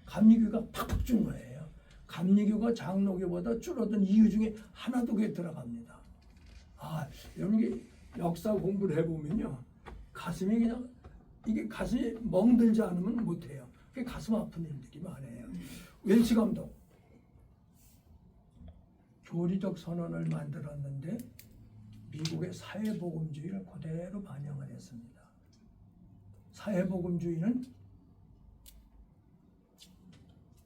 감리교가 팍팍 준 거예요. 감리교가 장로교보다 줄어든 이유 중에 하나도 그게 들어갑니다. 여러분 이게 역사 공부를 해보면요, 가슴이 멍들지 않으면 못해요. 그게 가슴 아픈 일들이 많아요. 웰치 감독 교리적 선언을 만들었는데 미국의 사회복음주의를 그대로 반영을 했습니다. 사회복음주의는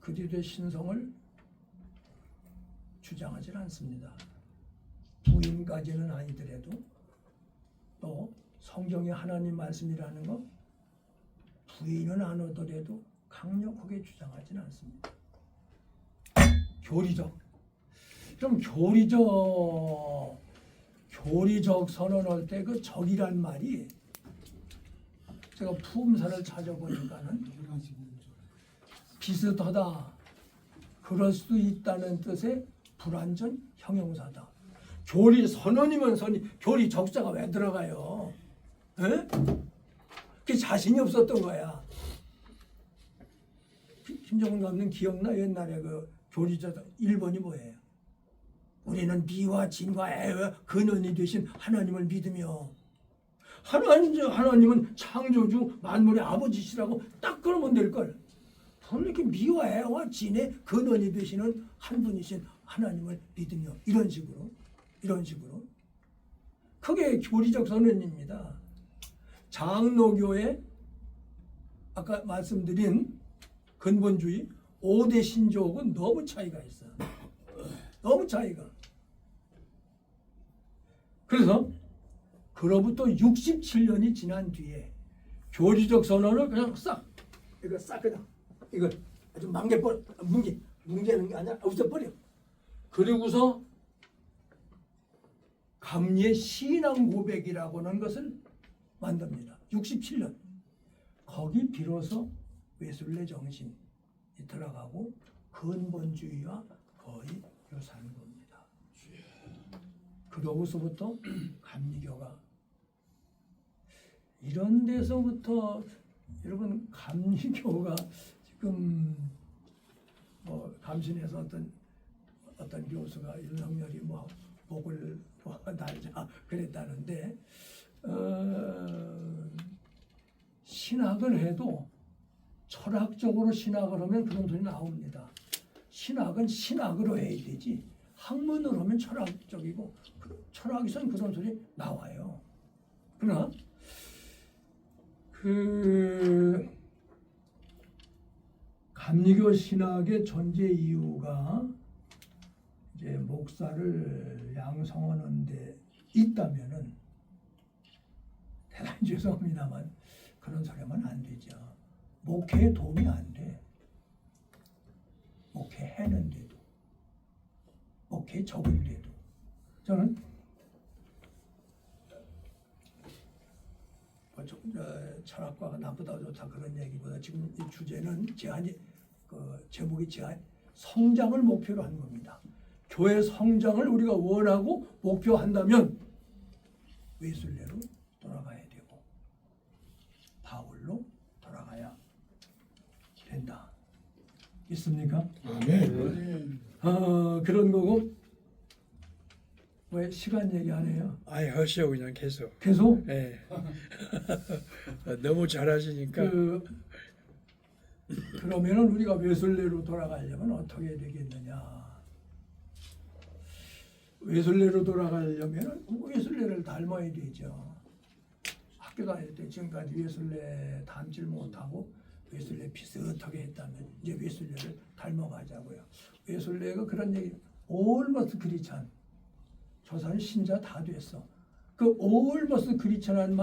그리스도의 신성을 주장하지 않습니다. 부인까지는 아니더라도 또 성경의 하나님 말씀이라는 거 부인은 안 하더라도 강력하게 주장하지는 않습니다. 교리적, 좀 교리적 선언할 때 그 적이란 말이 제가 품사를 찾아보니까는 비슷하다, 그럴 수도 있다는 뜻의 불완전 형용사다. 교리 선언이면 교리 적자가 왜 들어가요? 에? 그게 자신이 없었던 거야. 김정은 감독 기억나? 옛날에 그 교리자 1번이 뭐예요? 우리는 미와 진과 애와 근원이 되신 하나님을 믿으며 하나님은 창조주 만물의 아버지시라고 딱 그러면 될걸. 이렇게 미와 애와 진의 근원이 되시는 한 분이신 하나님을 믿으며 이런 식으로 그게 교리적 선언입니다. 장로교의 아까 말씀드린 근본주의 5대 신조하고는 너무 차이가 있어. 너무 차이가. 그래서 그로부터 67년이 지난 뒤에 교리적 선언을 그냥 싹 그냥 이거 아주 뭉개는 게 아니라 없애버려. 그리고서 감리의 신앙 고백이라고 하는 것을 만듭니다. 67년. 거기 비로소 외술래 정신이 들어가고 근본주의와 거의 유사한 겁니다. 그러고서부터 감리교가 이런 데서부터 여러분 감리교가 지금 뭐 감신에서 어떤 교수가 윤석열이 뭐 목을 달자 그랬다는데 신학을 해도 철학적으로 신학을 하면 그런 소리 나옵니다. 신학은 신학으로 해야 되지 학문으로 하면 철학적이고 철학에서는 그런 소리 나와요. 그러나 그 감리교 신학의 존재 이유가 이제 목사를 양성하는 데 있다면은 대단히 죄송합니다만 그런 소리 하면 안 되죠. 목회에 도움이 안 돼. 목회했는데도 목회 적은데도 저는 철학과가 나보다 좋다 그런 얘기보다 지금 이 주제는 제목이 성장을 목표로 한 겁니다. 교회 성장을 우리가 원하고 목표한다면 외술례로 돌아가야 되고 바울로 돌아가야 된다. 있습니까? 아멘. 그런 거고 왜 시간 얘기 안 해요? 아예 하시오 그냥 계속. 계속? 예. 너무 잘하시니까. 그러면은 우리가 외술례로 돌아가려면 어떻게 해야 되겠느냐? 외술례로 돌아가려면 외술례를 닮아야 되죠. 학교 다닐 때 지금까지 외술례 닮질 못하고 외술례 비슷하게 했다면 이제 외술례를 닮아가자고요. 외술례가 그런 얘기. almost 크리스찬. 저 사람 신자 다 됐어. 그 almost 크리스찬이라는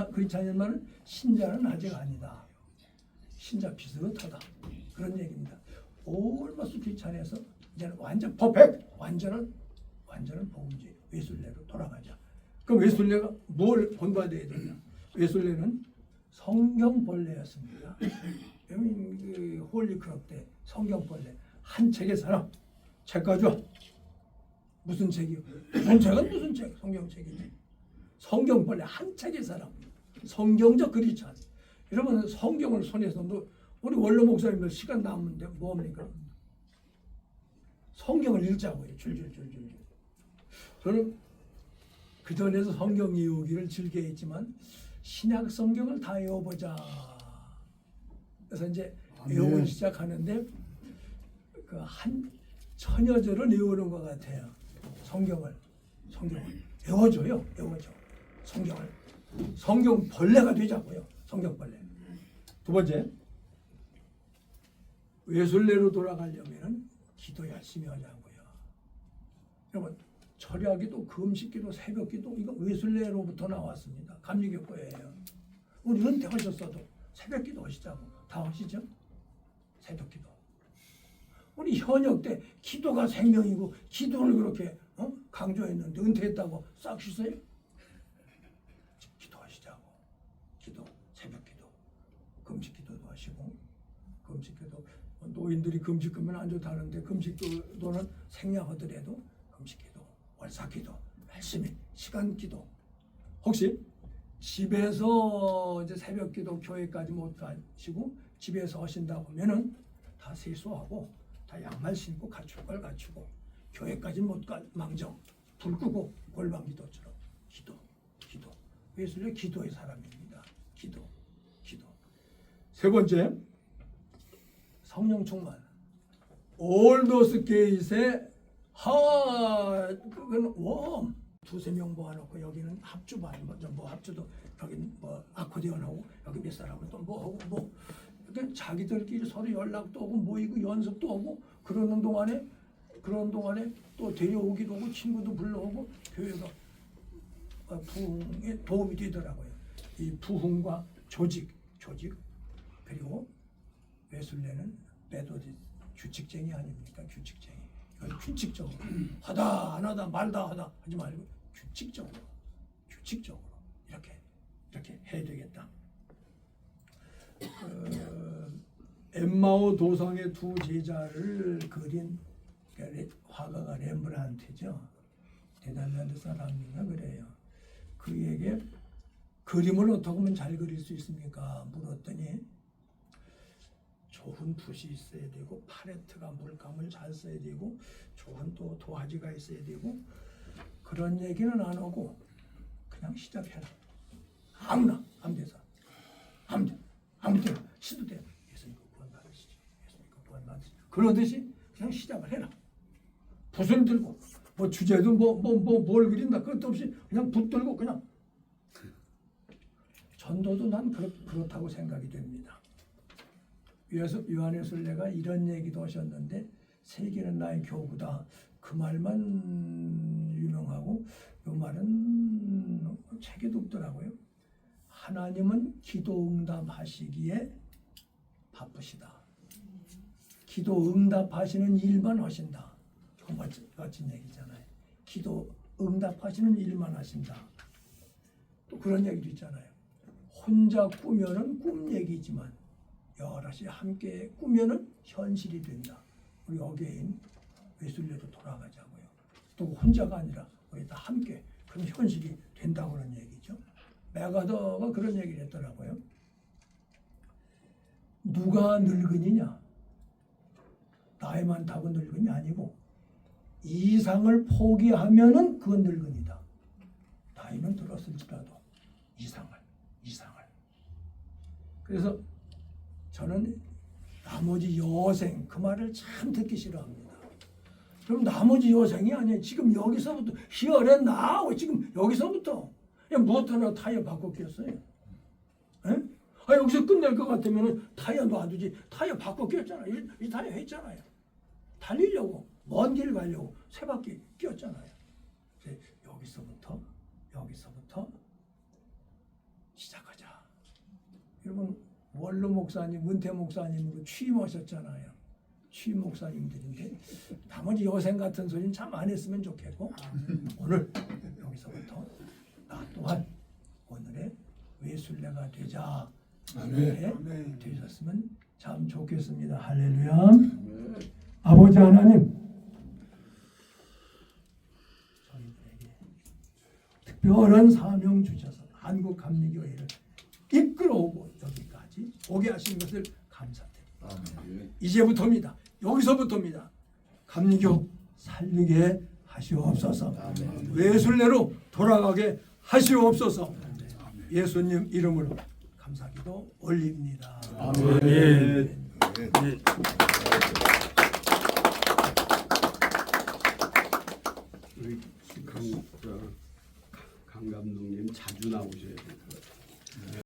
말은 신자는 아직 아니다. 신자 비슷하다. 그런 얘기입니다. almost 크리스찬에서 이제는 완전 퍼펙트. 완전한 복음주의 외술례로 돌아가자. 그럼 외술례가 뭘 본받아야 되냐? 외술례는 성경벌레였습니다. 그 홀리크럽 때 성경벌레 한 책의 사람 책 가져와. 무슨 책이요? 무슨 책은 무슨 책? 성경책이지. 성경벌레 한 책의 사람 성경적 크리스찬. 여러분 성경을 손에서 우리 원로 목사님들 시간 남는데 뭡니까? 성경을 읽자고요. 줄줄줄줄. 저는 그 전에도 성경 외우기를 즐겨 했지만 신약 성경을 다 외워보자. 그래서 이제 외우기 시작하는데 그 한 천여 절을 외우는 것 같아요. 성경을 외워줘요. 외워줘. 성경을. 성경 벌레가 되자고요. 성경 벌레. 두 번째, 외술내로 돌아가려면 기도 열심히 하자고요. 여러분, 철야기도, 금식기도, 새벽기도 이거 외술내로부터 나왔습니다. 감리교회예요. 우리 은퇴하셨어도 새벽기도 하시자고. 다 하시죠? 새벽기도. 우리 현역 때 기도가 생명이고 기도를 그렇게 강조했는데 은퇴했다고 싹 쉬세요? 기도하시자고. 기도, 새벽기도, 금식기도도 하시고. 금식기도 노인들이 금식하면 안 좋다는데 금식기도는 생략하더라도 금식기도, 월삭기도 열심히 시간기도. 혹시 집에서 이제 새벽기도 교회까지 못 가시고 집에서 하신다고 하면은 다 세수하고 다 양말 신고 갖출 걸 갖추고 교회까지 못 갈 망정 불 끄고 골방기도처럼 기도. 외술래 기도의 사람입니다. 기도. 세 번째, 성령 충만. All those gays의 그건 웜. 두세 명 모아놓고 여기는 합주반 뭐 합주도 여기 뭐 아코디언하고 여기 몇 사람은 또 뭐 하고 뭐 이렇게 자기들끼리 서로 연락도 오고 모이고 연습도 오고 그런 동안에 또 데려오기도 하고 친구도 불러오고 교회가 부흥에 도움이 되더라고요. 이 부흥과 조직 그리고 외술내는 메소디 규칙쟁이 아닙니까? 규칙쟁이. 규칙적으로 하다 안 하다 말다 하다 하지 말고 규칙적으로 이렇게 해야 되겠다. 엠마오 도성의 두 제자를 그린 화가가 렘브란트죠. 네덜란드 사람인가 그래요. 그에게 그림을 어떻게 하면 잘 그릴 수 있습니까? 물었더니 좋은 붓이 있어야 되고 팔레트가 물감을 잘 써야 되고 좋은 또 도화지가 있어야 되고 그런 얘기는 안 하고 그냥 시작해라. 아무나 아무 데서 아무 데나 시도 돼. 예수님 구원 받으시죠. 그러듯이 그냥 시작을 해라. 붓을 들고 뭐 주제도 뭘 그린다 그것도 없이 그냥 붓 들고 그냥 전도도 난 그렇다고 생각이 됩니다. 요한의 순례가 이런 얘기도 하셨는데 세계는 나의 교구다. 그 말만 유명하고 요 말은 책에도 없더라고요. 하나님은 기도 응답하시기에 바쁘시다. 기도 응답하시는 일만 하신다. 멋진 얘기잖아요. 기도 응답하시는 일만 하신다. 또 그런 얘기도 있잖아요. 혼자 꾸면은 꿈 얘기지만 여럿이 함께 꾸면은 현실이 된다. 우리 어게인 외술내로 돌아가자고요. 또 혼자가 아니라 우리 다 함께 그런 현실이 된다고 하는 얘기죠. 메가더가 그런 얘기를 했더라고요. 누가 늙은이냐? 나이 많다고 늙은이 아니고 이상을 포기하면은 그건 늙은이다. 나이는 들었을지라도 이상을. 그래서 저는 나머지 여생 그 말을 참 듣기 싫어합니다. 그럼 나머지 여생이 아니에요. 지금 여기서부터 here and now 지금 여기서부터 그냥 무엇하나 타이어 바꿨겠어요. 여기서 끝낼 것 같으면 타이어 놔두지. 타이어 바꿔 꼈잖아요. 이 타이어 했잖아요. 달리려고 먼 길 가려고 세 바퀴 꼈잖아요. 여기서부터 시작하자. 여러분 원로 목사님, 은퇴 목사님으로 취임하셨잖아요. 취임 목사님들인데 나머지 여생 같은 소리는 참 안 했으면 좋겠고 오늘 여기서부터 나 또한 오늘의 외술래가 되자. 네, 되셨으면 참 좋겠습니다. 할렐루야. 아버지 하나님, 저희들에게 특별한 사명 주셔서 한국 감리교회를 이끌어오고 여기까지 오게 하신 것을 감사드립니다. 이제부터입니다. 여기서부터입니다. 감리교 살리게 하시옵소서. 외술내로 돌아가게 하시옵소서. 예수님 이름으로 감사기도 올립니다. 아멘. 우리 강목자 강 감독님 자주 나오셔야 될 것 같아요.